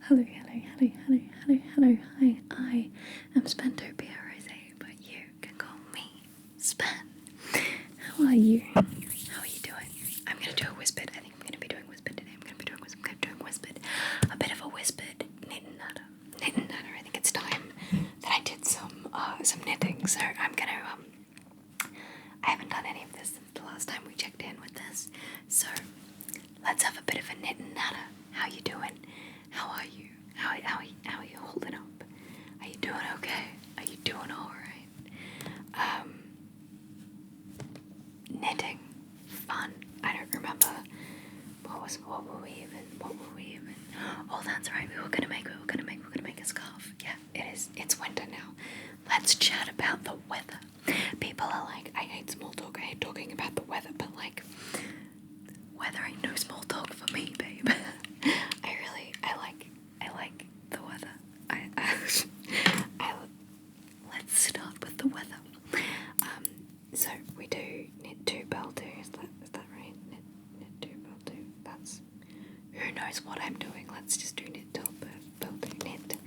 Hello, hello, hello, hello, hello, hello. Hi, I am Spantopia Rose, but you can call me Span. How are you? How are you doing? I'm gonna do a whispered. I think I'm gonna be doing whispered today. I'm gonna be doing whispered. A bit of a whispered knit and natter. Knit and natter. I think it's time that I did some knitting. So I'm gonna I haven't done any of this since the last time we checked in with this. So let's have a bit of a knit and natter. How you doing? How are you? How are you holding up? Are you doing okay? Are you doing alright? Knitting. Fun. I don't remember what were we even oh, that's right, we were gonna make a scarf. Yeah, it's winter now. Let's chat about the weather. People are like, I hate small talk, I hate talking about the weather, but like, weather ain't no small talk for me, babe. I like the weather. Let's start with the weather. So we do knit two, bell two. Is that right? Knit two, bell two. That's, who knows what I'm doing. Let's just do knit two, bell two. Knit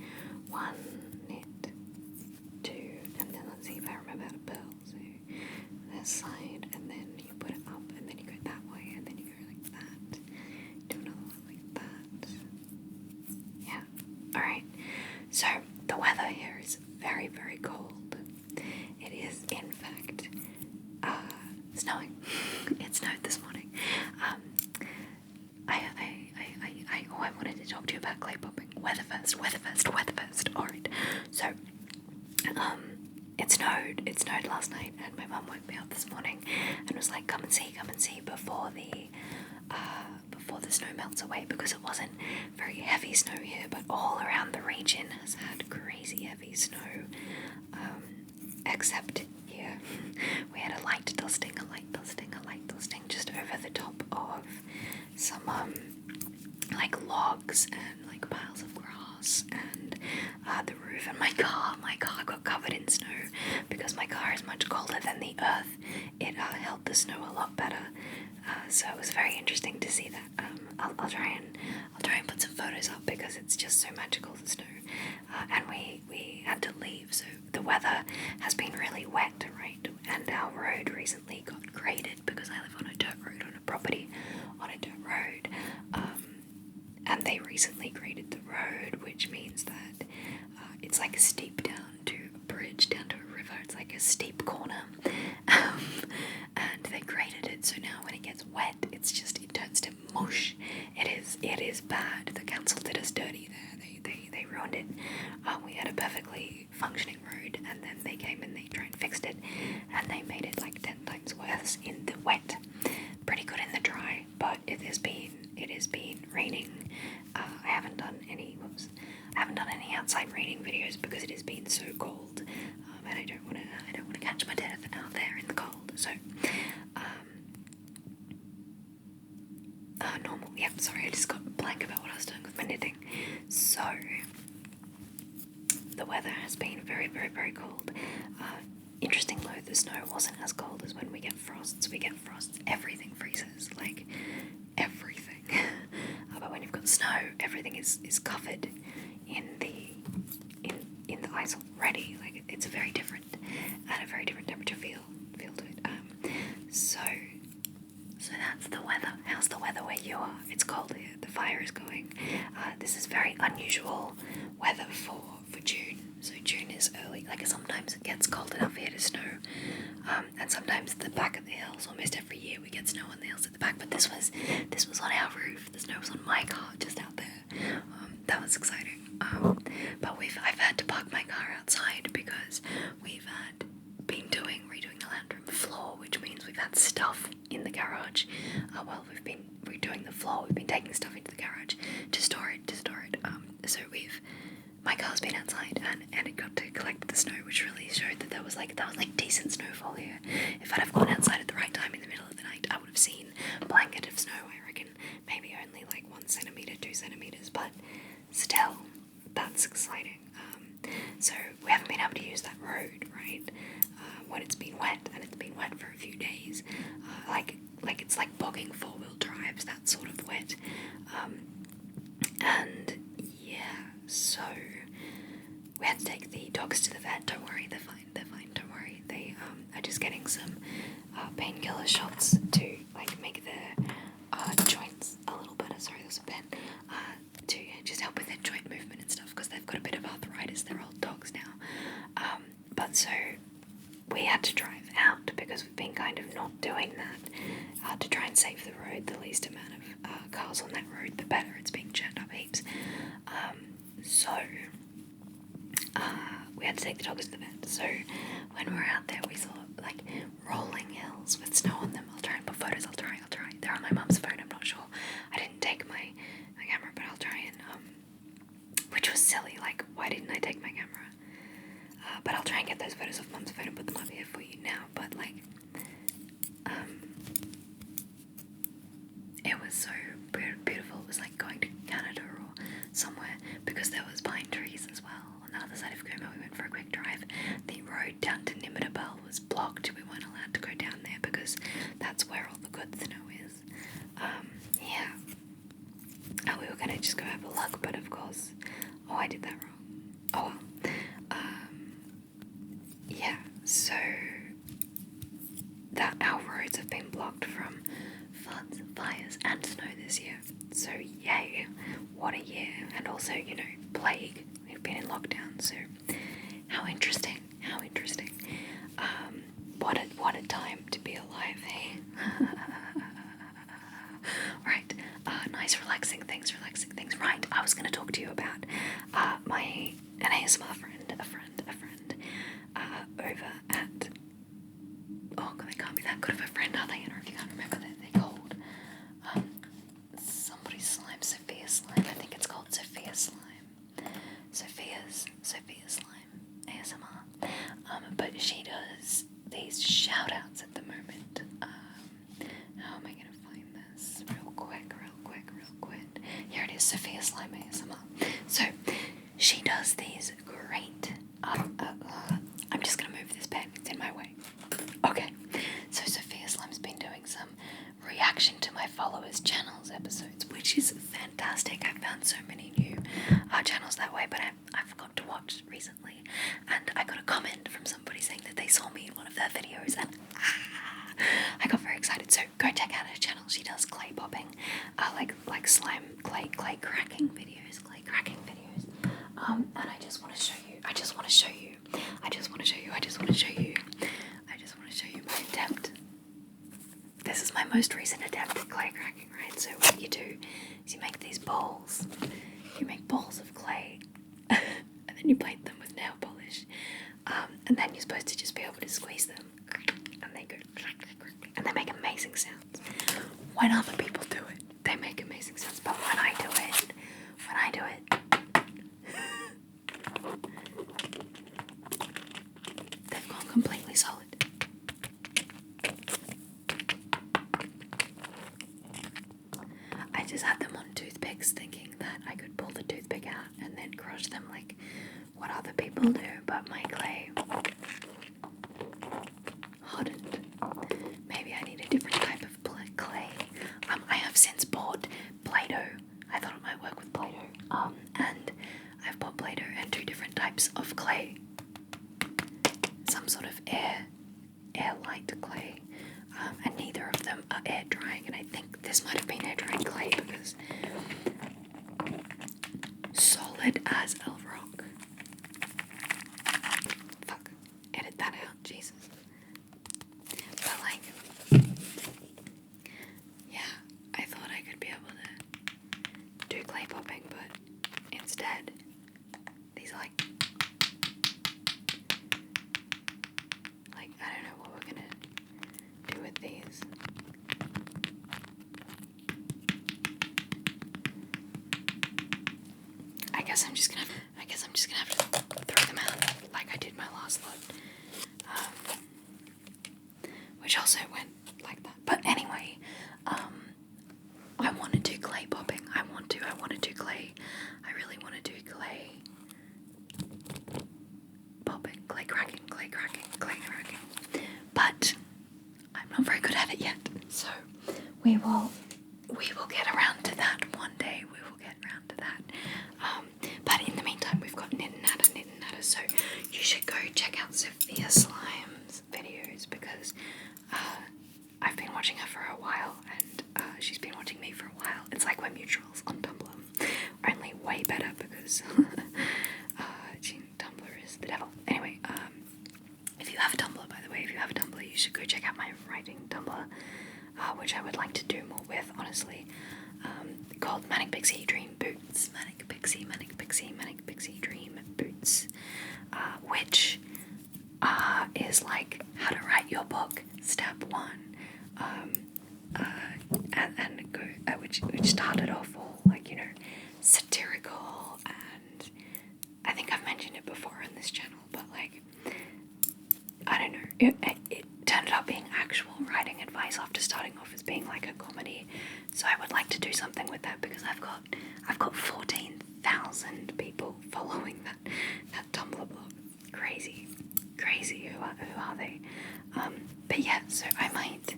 one, knit two, and then let's see if I remember how to purl. So this side, and then you put it up, and then you go that way, and then you go like that. Do another one like that. Yeah. Alright. So the weather here is very, very cold. It is, in fact, snowing. It snowed this morning. I wanted to talk to you about clay popping. Weather first. Alright. So, it snowed last night, and my mum woke me up this morning and was like, come and see before the snow melts away, because it wasn't very heavy snow here, but all around the region has had crazy heavy snow, except here. We had a light dusting just over the top of some like logs and like piles of grass, and the roof, and my car got covered in snow because my car is much colder than the earth. It held the snow a lot better, so it was very interesting to see that. I'll try and put some photos up because it's just so magical, the snow. And we had to leave, so the weather has been really wet, right? And our road recently got graded because I live on a dirt road, on a property on a dirt road. And they recently graded the road, which means that it's like a steep down to a bridge, down to a river. It's like a steep corner. And they graded it, so now when it gets wet, it turns to mush. It is bad. The council did us dirty there. They ruined it. We had a perfectly functioning road, and then they came and they tried and fixed it, and they made it like 10 times worse in the wet. Pretty good in the dry, but it has been raining. I haven't done any outside raining videos because it has been so cold, and I don't want to catch my death out there in the cold. So, normal. Yep. Sorry, I just got blank about what I was doing with my knitting. So, the weather has been very, very, very cold. Interesting though, the snow wasn't as cold as when we get frosts. We get frosts, everything freezes, like everything. But when you've got snow, everything is covered in the ice already. Like, it's a very different temperature feel to it. So that's the weather. How's the weather where you are? It's cold here. The fire is going. This is very unusual weather for June. So June is early. Like, sometimes it gets cold enough here to snow, and sometimes at the back of the hills, almost every year we get snow on the hills at the back. But this was on our roof. The snow was on my car, just out there. That was exciting. But I've had to park my car outside because we've been redoing the landroom floor, which means we've had stuff in the garage. While we've been redoing the floor, we've been taking stuff into the garage to store it. So my car's been outside, and it got to collect the snow, which really showed that there was like decent snowfall here. If I'd have gone outside at the right time in the middle of the night, I would have seen a blanket of snow. I reckon maybe only like 1 centimeter, 2 centimeters, but still, that's exciting. So we haven't been able to use that road, right? When it's been wet, and it's been wet for a few days. Like it's like bogging 4-wheel drives, that sort of wet. And yeah, that road, the better. It's being churned up heaps. So we had to take the dogs to the vet. So when we were out there, we saw like rolling hills with snow on them. I'll try and put photos. I'll try. They're on my mum's phone. I'm not sure. I didn't take my camera, but I'll try and which was silly. Like, why didn't I take my camera? But I'll try and get those photos off mum's phone and put them up here for you now. But like, it was so beautiful. It was like going to Canada or somewhere, because there was pine trees as well. On the other side of Cooma, we went for a quick drive. The road down to Nimidabel was blocked. We weren't allowed to go down there because that's where all the good snow is. Yeah. We were gonna just go have a look, but of course, I did that wrong. Oh well. Yeah. So that our roads have been blocked from floods, fires, and snow this year. So yay, what a year! And also, plague. We've been in lockdown, so how interesting. What a time to be alive, hey? Right, nice relaxing things. Right, I was going to talk to you about an ASMR friend, a friend, over at, oh god, they can't be that good of a friend, are they? I don't know if you can't remember that they're called. Somebody's slime, Sophia Slime, I think it's called Sophia Slime. Sophia Slime, ASMR. But she does these shout outs at the moment. How am I going to find this? Real quick. Here it is, Sophia Slime ASMR. So, she does these great... I'm just going to move this pen, it's in my way. Okay, so Sophia Slime's been doing some reaction to my followers' channels episodes, which is fantastic. I've found so many new channels that way, but I forgot to watch recently, and I got a comment from somebody saying that they saw me in one of their videos, and I got very excited. So go check out her channel. She does clay popping, like slime clay cracking videos. And I just want to show you my attempt. This is my most recent attempt at clay cracking, right? So what you do is you make these balls. You make balls of clay, and then you paint them with nail polish. And then you're supposed to just be able to squeeze them, and they go, and they make amazing sounds. When other people do it, they make amazing sounds. But when I do it, they've gone completely solid. I just had them on toothpicks, thinking that I could pull the toothpick out and then crush them like what other people do, but my clay hardened. Maybe I need a different type of clay. I have since bought Play-Doh. I thought it might work with Play-Doh. And I've bought Play-Doh and 2 different types of clay. Some sort of air light clay. And neither of them are air drying, and I think this might have been air drying clay because solid as L-Rock. Fuck, edit that out, Jesus. But like, yeah, I thought I could be able to do clay popping, but instead, these are like I don't know what we're gonna do with these. I guess I'm just gonna have to throw them out like I did my last lot, which also went like that. But anyway, I want to do clay popping. I want to do clay. I really want to do clay popping, clay cracking. But I'm not very good at it yet. So we will get around to that one day. But in the meantime, we've got Knit and Natter. So you should go check out Sophia Slime's videos because I've been watching her for a while, and she's been watching me for a while. It's like we're mutuals on Tumblr, only way better because Tumblr is the devil. Anyway, if you have a Tumblr, by the way, you should go check out my writing Tumblr, which I would like to do more with, honestly, called called Manic Pixie Dream Boots. Manic Pixie Dream Boots, which is like how to write your book, step one, and go, which started off all like, you know, satirical, and I think I've mentioned it before on this channel, but like, I don't know, it turned out being actual writing advice after starting off as being like a comedy. So I would like to do something with that, because I've got 14,000 people following that Tumblr blog. Crazy. Who are they? But yeah, so I might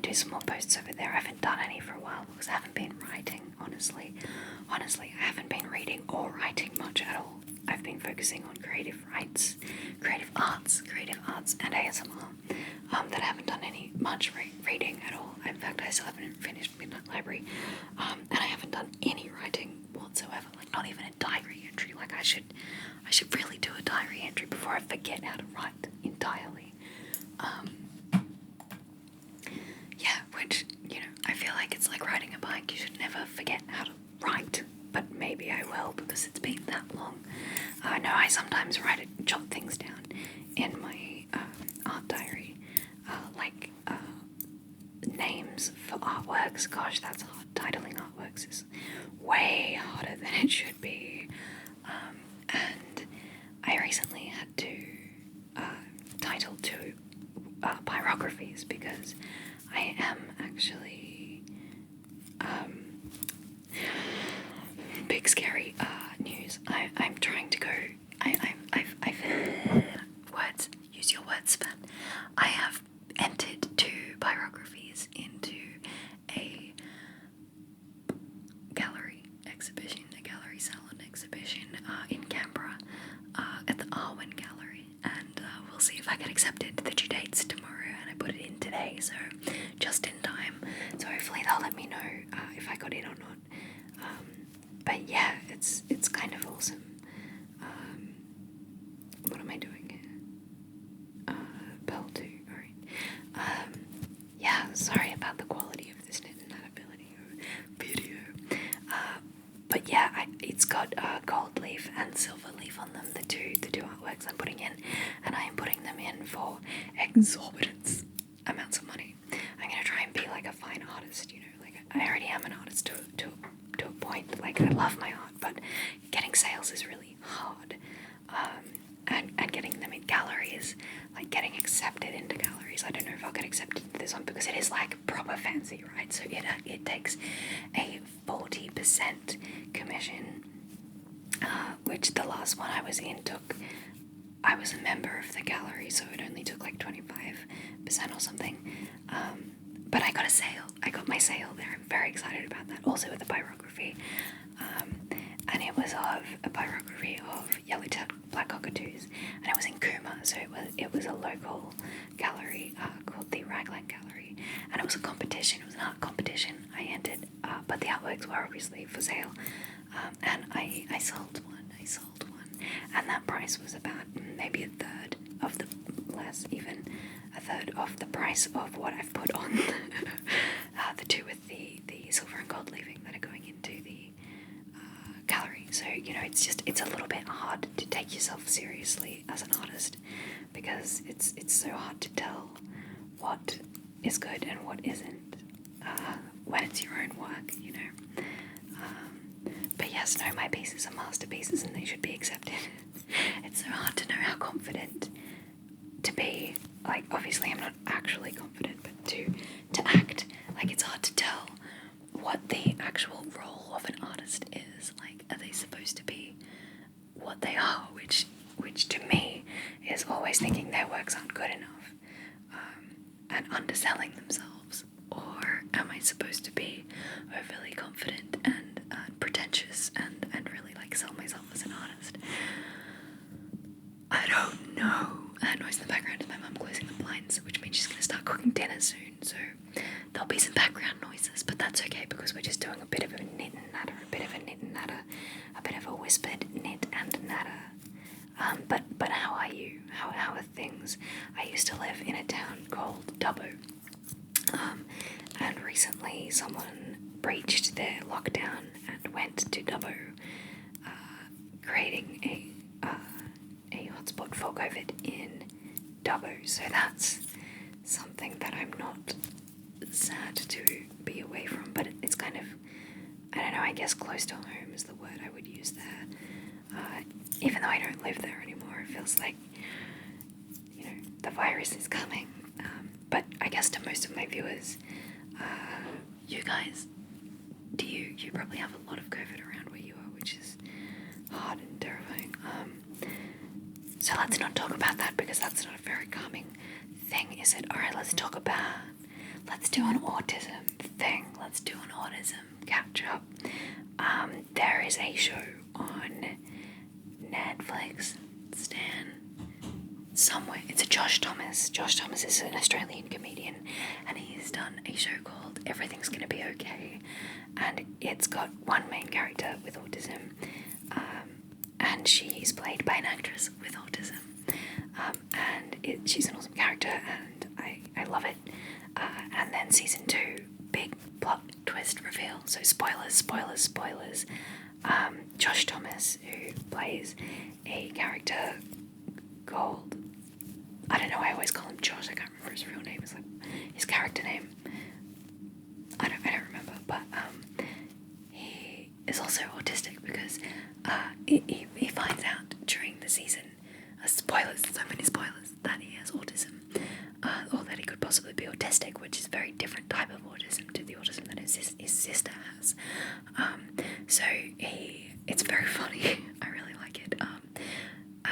do some more posts over there. I haven't done any for a while because I haven't been writing, honestly. Honestly, I haven't been reading or writing much at all. I've been focusing on creative arts, and ASMR. That I haven't done any much reading at all. In fact, I still haven't finished Midnight Library, and I haven't done any writing whatsoever. Like, not even a diary entry. Like, I should really do a diary entry before I forget how to write entirely. Yeah, which, you know, I feel like it's like riding a bike. You should never forget how to write, but maybe I will because it's been that long. No, I sometimes jot things down in my art diary, like names for artworks. Gosh, that's hard. Titling artworks is way harder than it should be. And I recently had to title two biographies because I am actually big scary news. I'm trying to go. I've words. Use your word span. I have entered two biographies into a gallery exhibition, a gallery salon exhibition in Canberra at the Arwen Gallery, and we'll see if I get accepted. The due date's tomorrow, and I put it in today, so just in time. So hopefully they'll let me know if I got in or not. But yeah, it's kind of awesome. What am I doing here? Bell 2, alright. Yeah, sorry about the quality of this knit and navigability video. But yeah, it's got gold leaf and silver leaf on them, the two artworks I'm putting in, and I am putting them in for exorbitant amounts of money. I'm gonna try and be like a fine artist, you know, like I already am an artist to a point. Like, I love my art, but getting sales is really hard. And getting them in galleries, like getting accepted into galleries. I don't know if I'll get accepted into this one because it is like proper fancy, right? So it takes a 40% commission, which the last one I was in I was a member of the gallery, so it only took like 25% or something. But I got a sale. I got my sale there. I'm very excited about that. Also with the biography. And it was of a biography of yellow-tailed black cockatoos, and it was in Cooma, so it was a local gallery called the Raglan Gallery, and it was a competition. It was an art competition. I entered, but the artworks were obviously for sale, and I sold one. And that price was about maybe a third of the price of what I've put on the two with the silver and gold leafing that are going into the gallery. So, you know, it's a little bit hard to take yourself seriously as an artist, because it's so hard to tell what is good and what isn't when it's your own work, you know. But yes, no, my pieces are masterpieces and they should be accepted. It's so hard to know how confident to be. Like, obviously I'm not actually confident, but to act like it's hard to tell what the actual role of an artist is. Like, are they supposed to be what they are, which to me is always thinking their works aren't good enough, and underselling themselves? Or am I supposed to be overly confident and pretentious and really like sell myself as an artist? I don't know. That noise in the background is my mum closing the blinds, which means she's going to start cooking dinner soon, so there'll be some background noises, but that's okay because we're just doing a bit of a knit and natter, a bit of a whispered knit and natter. But how are you? How are things? I used to live in a town called Dubbo, and recently someone breached their lockdown and went to Dubbo, creating a hotspot for COVID in Dubbo. So that's something that I'm not sad to be away from, but it's kind of, I don't know, I guess close to home is the word I would use there. Even though I don't live there anymore, it feels like, the virus is coming. But I guess to most of my viewers, you guys, you probably have a lot of COVID around where you are, which is hard and terrifying. So let's not talk about that because that's not a very calming thing, is it? Alright, let's do an autism thing. Let's do an autism catch up. There is a show on Netflix, somewhere. It's a Josh Thomas. Josh Thomas is an Australian comedian, and he's done a show called Everything's Gonna Be Okay, and it's got one main character with autism, and she's played by an actress with autism, and she's an awesome character, and I love it. And then season 2, big plot twist reveal. So spoilers. Josh Thomas, who plays a character called, I don't know, I always call him Josh, I can't remember his real name, it's like his character name, I don't remember, but he is also autistic because he finds out during the season, spoilers, so many spoilers, that he has autism, or that he could possibly be autistic, which is a very different type of autism to the autism that his sister has. So it's very funny. I really like it,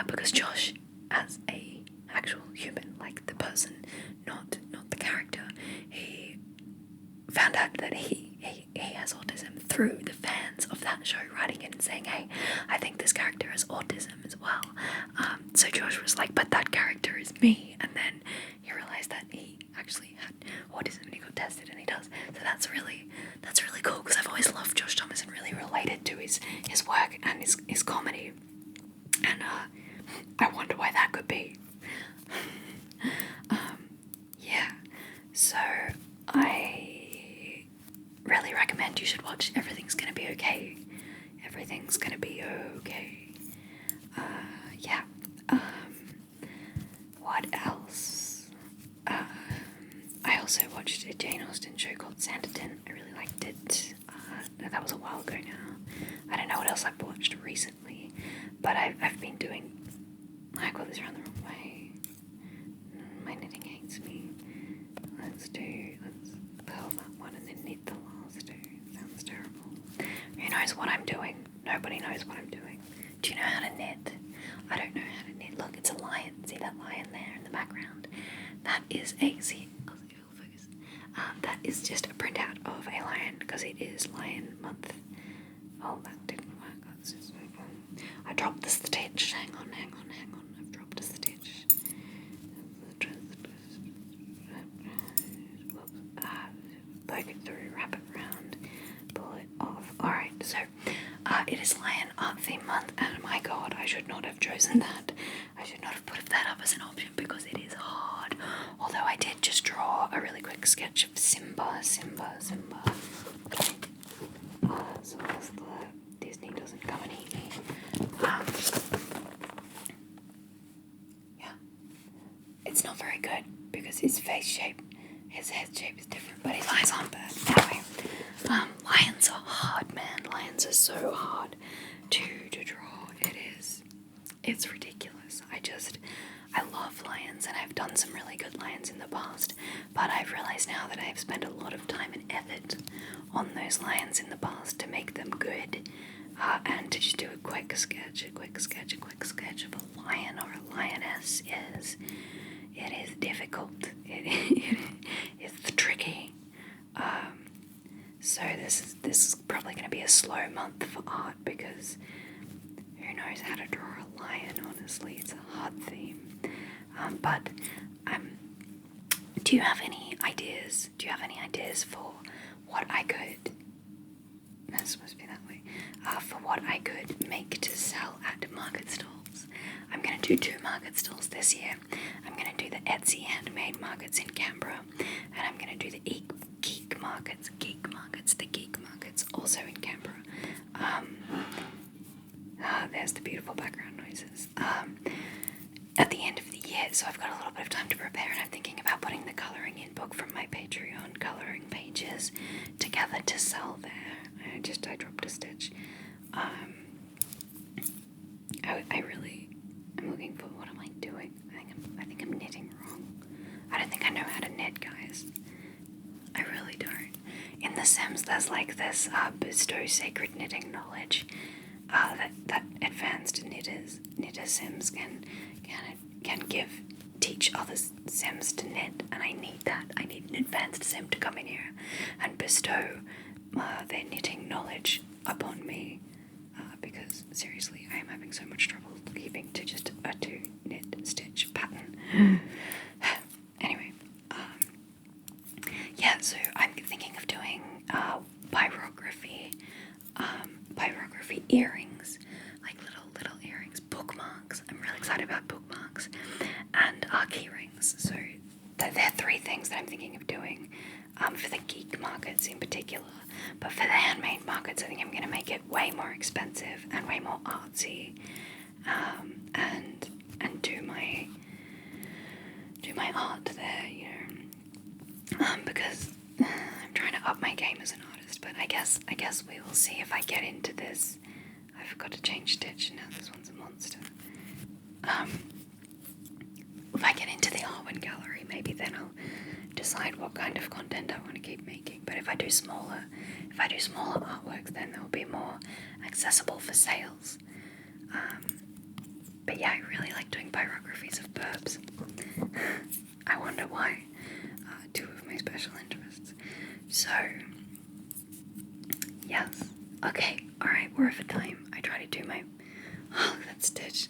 because Josh, as a actual human, like the person, not the character, he found out that he has autism through the fans of that show writing in and saying, hey, I think this character has autism as well. So Josh was like, but that character is me, and then he realized that he actually had autism and he got tested and he does. So that's really cool, because I've always loved Josh Thomas and really related to his work and his comedy, and I wonder why that could be. Yeah, so I really recommend you should watch Everything's Gonna Be Okay. Everything's Gonna Be Okay. Yeah. What else? I also watched a Jane Austen show called Sanditon. I really liked it. That was a while ago now. I don't know what else I've watched recently, but I've been doing, I got this around the wrong way. My knitting hates me. Let's purl that one and then knit the last two. Sounds terrible. Who knows what I'm doing? Nobody knows what I'm doing. Do you know how to knit? I don't know how to knit. Look, it's a lion. See that lion there in the background? That is that is just a printout of a lion, because it is Lion Month. Oh, that didn't work. I dropped the stitch. Hang on. I've dropped a stitch. Poke it through, wrap it around, pull it off. Alright, so it is Lion Art Theme Month, and my god, I should not have chosen that. I should not have put that up as an option because it is hard. Although I did just draw a really quick sketch of Simba. So as the Disney doesn't come and eat me. Yeah. It's not very good because his face shape, his head shape is different, but his eyes aren't bad. Anyway, lions are hard, man. Lions are so hard to draw. It's ridiculous. I love lions, and I've done some really good lions in the past, but I've realized now that I've spent a lot of time and effort on those lions in the past to make them good, and to just do a quick sketch of a lion or a lioness it is difficult. It's tricky. So this is probably going to be a slow month for art, because who knows how to draw a lion, honestly. It's a hard theme. But do you have any ideas? For what I could, that's supposed to be that way, for what I could make to sell at market stalls? I'm going to do 2 market stalls this year. I'm going to do the Etsy handmade markets in Canberra, and I'm going to do the Geek the geek markets, also in Canberra. There's the beautiful background noises. At the end of the year, so I've got a little bit of time to prepare, and I'm thinking about putting the colouring in book from my Patreon colouring pages together to sell there. I dropped a stitch. I'm looking for, what am I doing? I think I'm knitting wrong. I don't think I know how to knit, guys. I really don't. In The Sims, there's like this bestow sacred knitting knowledge that advanced knitter Sims can teach other Sims to knit, and I need that. I need an advanced Sim to come in here and bestow their knitting knowledge upon me, because seriously, I am having so much trouble keeping to just a 2 knit stitch pattern. Anyway, yeah, so I'm thinking of doing pyrography earrings, like little earrings, bookmarks. I'm really excited about bookmarks, and key rings. So they're 3 things that I'm thinking of doing for the geek markets in particular. But for the handmade markets, I think I'm going to make it way more expensive and way more artsy, and do my art there, you know, because I'm trying to up my game as an artist. But I guess we will see if I get into this. I forgot to change stitch, and now this one's a monster. If I get into the Arwen gallery, maybe then I'll decide what kind of content I want to keep making. But if I do smaller artworks, then they'll be more accessible for sales. But yeah, I really like doing pyrographies of burbs. I wonder why. 2 of my special interests. So, yes. Okay, alright, we're over time. I try to do my... Oh, that stitch.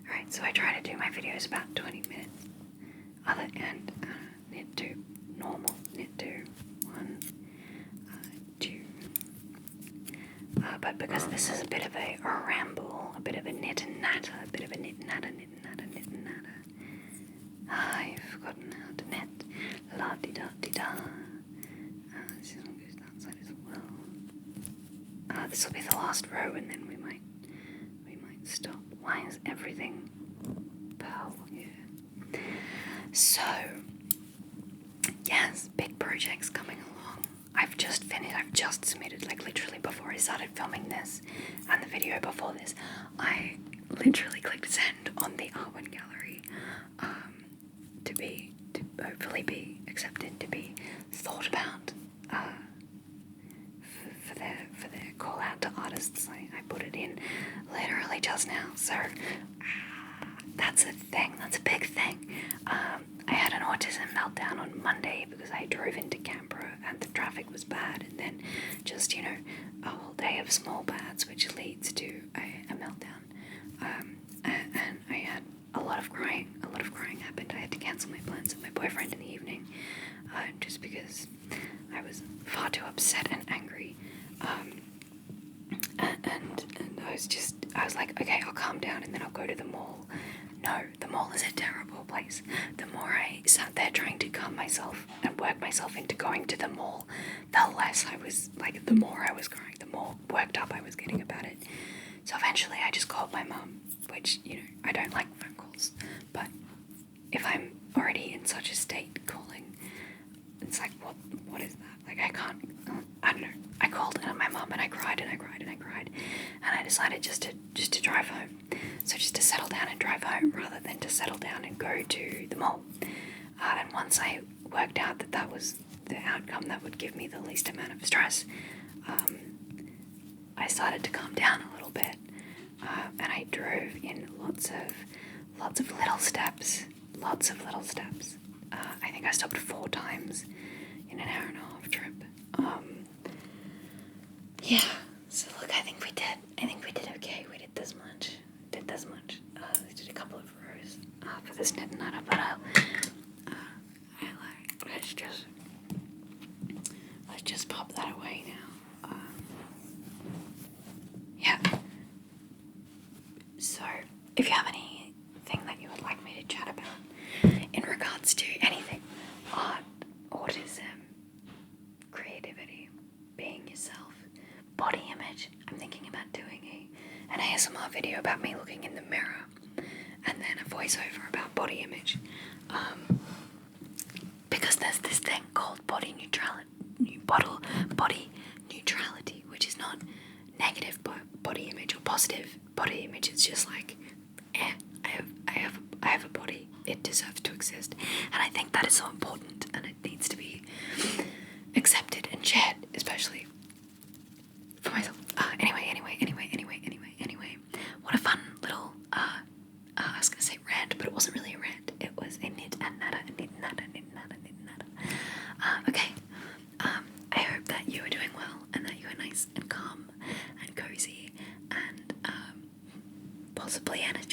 Alright, so I try to do my videos about 20 minutes. Knit 2, normal, knit 2, 1, 2. But because this is a bit of a ramble, a bit of a knit and natter, I've forgotten how to knit. La-di-da-di-da. This one goes that side as well. This will be the last row, and then we might stop. Why is everything pearl here? So, yes, big projects coming along. I've just submitted, like literally before I started filming this and the video before this, I literally clicked send on the Arwen gallery to hopefully be accepted, to be thought about for their call out to artists. I put it in literally just now, so that's a thing. That's a big thing. I had an autism meltdown on Monday because I drove into Canberra and the traffic was bad, and then just, a whole day of small bads, which leads to a meltdown. And I had a lot of crying happened. I had to cancel my plans with my boyfriend in the evening, just because I was far too upset and angry. And I was like, okay, I'll calm down and then I'll go to the mall. No, the mall is a terrible place. The more I sat there trying to calm myself and work myself into going to the mall, the less I was, like, the more I was crying, the more worked up I was getting about it. So eventually I just called my mum, which, I don't like phone calls, but if I'm already in such a state, calling, it's like, what is that? Like, I don't know. I called my mum and I cried and I cried and I cried, and I decided just to drive home. So just to settle down and drive home rather than to settle down and go to the mall. And once I worked out that was the outcome that would give me the least amount of stress, I started to calm down a little bit, and I drove in lots of little steps. I think I stopped 4 times in an hour and a half trip. Yeah. So look, I think we did okay. We did this much. We did a couple of rows for this knit and natter, but let's just pop that away now. Yeah. So, if you have anything that you would like me to chat about in regards to anything, art, autism, an ASMR video about me looking in the mirror, and then a voiceover about body image. Because there's this thing called body neutrality, which is not negative body image or positive body image. It's just like, I have a body. It deserves to exist, and I think that is so important, and it needs to be accepted and shared, especially for myself. Anyway. What a fun little I was gonna say rant, but it wasn't really a rant. It was a knit and nada. Okay. I hope that you are doing well and that you are nice and calm and cozy and possibly energetic.